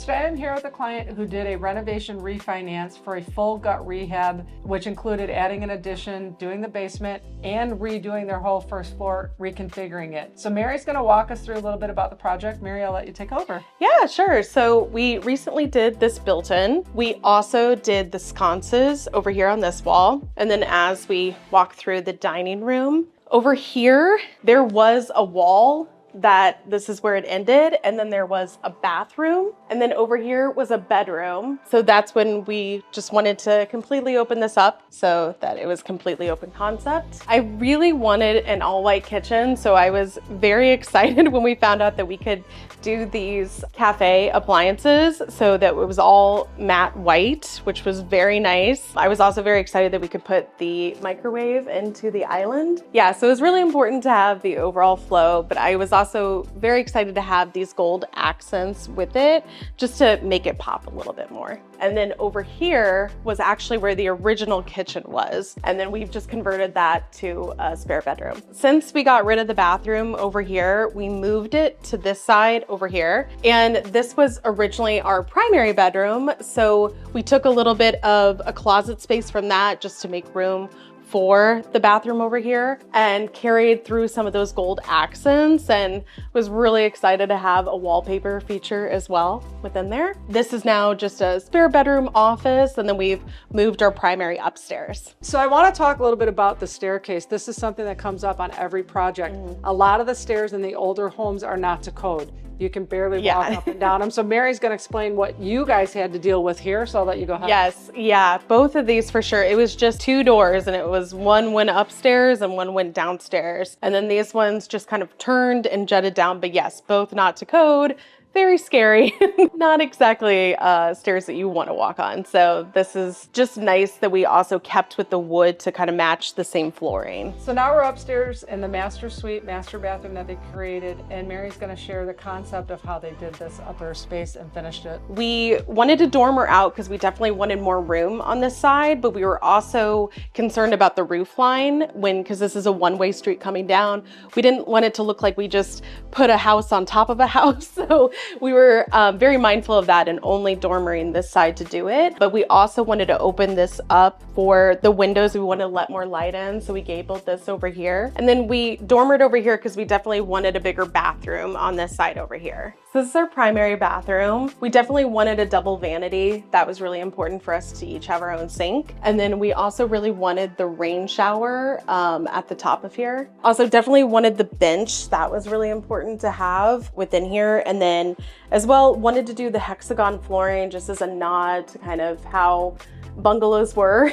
today I'm here with a client who did a renovation refinance for a full gut rehab, which included adding an addition, doing the basement, and redoing their whole first floor, reconfiguring it. So Mary's gonna walk us through a little bit about the project. Mary, I'll let you take over. Yeah, sure. So we recently did this built-in. We also did the sconces over here on this wall. And then as we walk through the dining room, over here, there was a wall that this is where it ended, and then there was a bathroom, and then over here was a bedroom. So that's when we just wanted to completely open this up so that it was completely open concept. I really wanted an all-white kitchen, so I was very excited when we found out that we could do these cafe appliances so that it was all matte white, which was very nice. I was also very excited that we could put the microwave into the island. Yeah, so it was really important to have the overall flow, but I was also very excited to have these gold accents with it just to make it pop a little bit more. And then over here was actually where the original kitchen was. And then we've just converted that to a spare bedroom. Since we got rid of the bathroom over here, we moved it to this side over here. And this was originally our primary bedroom. So we took a little bit of a closet space from that just to make room for the bathroom over here and carried through some of those gold accents, and was really excited to have a wallpaper feature as well within there. This is now just a spare bedroom office, and then we've moved our primary upstairs. So I want to talk a little bit about the staircase. This is something that comes up on every project. A lot of the stairs in the older homes are not to code. You can barely walk up and down them. So Mary's gonna explain what you guys had to deal with here, so I'll let you go ahead. Yes, yeah, both of these for sure. It was just 2 doors, and it was one went upstairs and one went downstairs. And then these ones just kind of turned and jutted down, but yes, both not to code. Very scary. Not exactly stairs that you want to walk on. So this is just nice that we also kept with the wood to kind of match the same flooring. So now we're upstairs in the master suite, master bathroom that they created, and Mary's going to share the concept of how they did this upper space and finished it. We wanted to dormer out because we definitely wanted more room on this side, but we were also concerned about the roof line because this is a one-way street coming down. We didn't want it to look like we just put a house on top of a house. So we were very mindful of that and only dormering this side to do it. But we also wanted to open this up for the windows. We wanted to let more light in, so we gabled this over here. And then we dormered over here because we definitely wanted a bigger bathroom on this side over here. So this is our primary bathroom. We definitely wanted a double vanity. That was really important for us to each have our own sink. And then we also really wanted the rain shower at the top of here. Also definitely wanted the bench. That was really important to have within here. And then as well, wanted to do the hexagon flooring just as a nod to kind of how bungalows were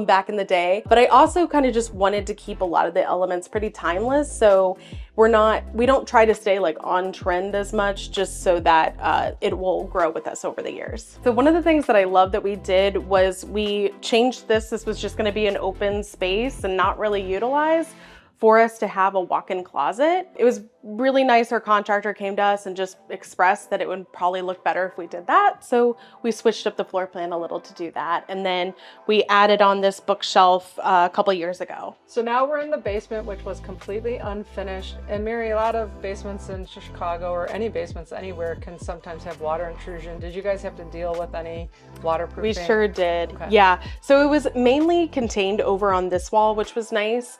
back in the day. But I also kind of just wanted to keep a lot of the elements pretty timeless. So we don't try to stay like on trend as much, just so that it will grow with us over the years. So one of the things that I love that we did was we changed this. This was just going to be an open space and not really utilized for us to have a walk-in closet. It was really nice. Our contractor came to us and just expressed that it would probably look better if we did that. So we switched up the floor plan a little to do that. And then we added on this bookshelf a couple years ago. So now we're in the basement, which was completely unfinished. And Mary, a lot of basements in Chicago or any basements anywhere can sometimes have water intrusion. Did you guys have to deal with any waterproofing? We sure did. Okay. Yeah. So it was mainly contained over on this wall, which was nice.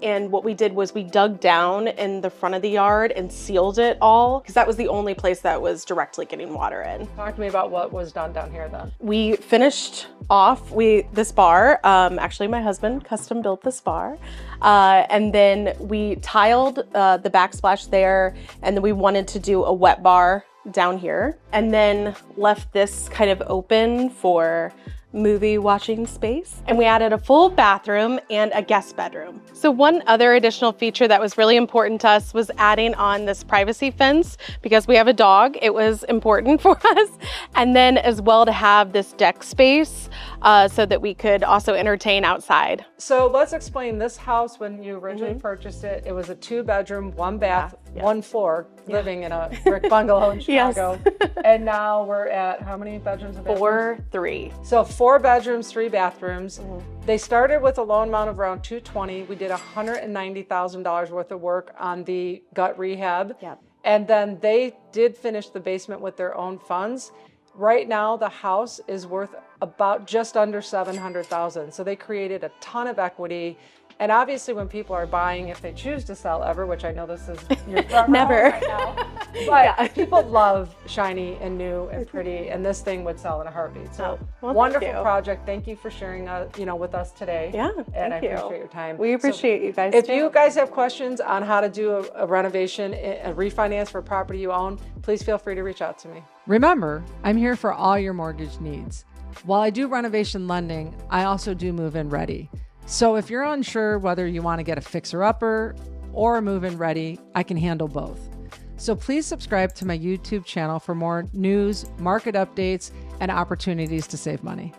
And what we did was we dug down in the front of the yard and sealed it all, because that was the only place that was directly getting water in. Talk to me about what was done down here then. We finished off this bar. Actually, my husband custom built this bar. And then we tiled the backsplash there, and then we wanted to do a wet bar down here, and then left this kind of open for movie watching space. And we added a full bathroom and a guest bedroom. So one other additional feature that was really important to us was adding on this privacy fence, because we have a dog. It was important for us. And then as well to have this deck space so that we could also entertain outside. So let's explain this house. When you originally purchased it, it was a 2-bedroom, 1 bath, 1 floor, living in a brick bungalow in Chicago. And now we're at how many bedrooms and bathrooms? 4, 3. So 4 bedrooms, 3 bathrooms. They started with a loan amount of around $220,000. We did $190,000 worth of work on the gut rehab. And then they did finish the basement with their own funds. Right now, the house is worth about just under $700,000. So they created a ton of equity. And obviously when people are buying, if they choose to sell ever, which I know this is your front row Never. right now, but people love shiny and new and pretty, and this thing would sell in a heartbeat. So wonderful project. Thank you for sharing with us today. Yeah, and I thank you. appreciate your time. We appreciate you guys If too. you guys have questions on how to do a renovation, a refinance for property you own, please feel free to reach out to me. Remember, I'm here for all your mortgage needs. While I do renovation lending, I also do move-in ready. So if you're unsure whether you want to get a fixer-upper or a move-in ready, I can handle both. So please subscribe to my YouTube channel for more news, market updates, and opportunities to save money.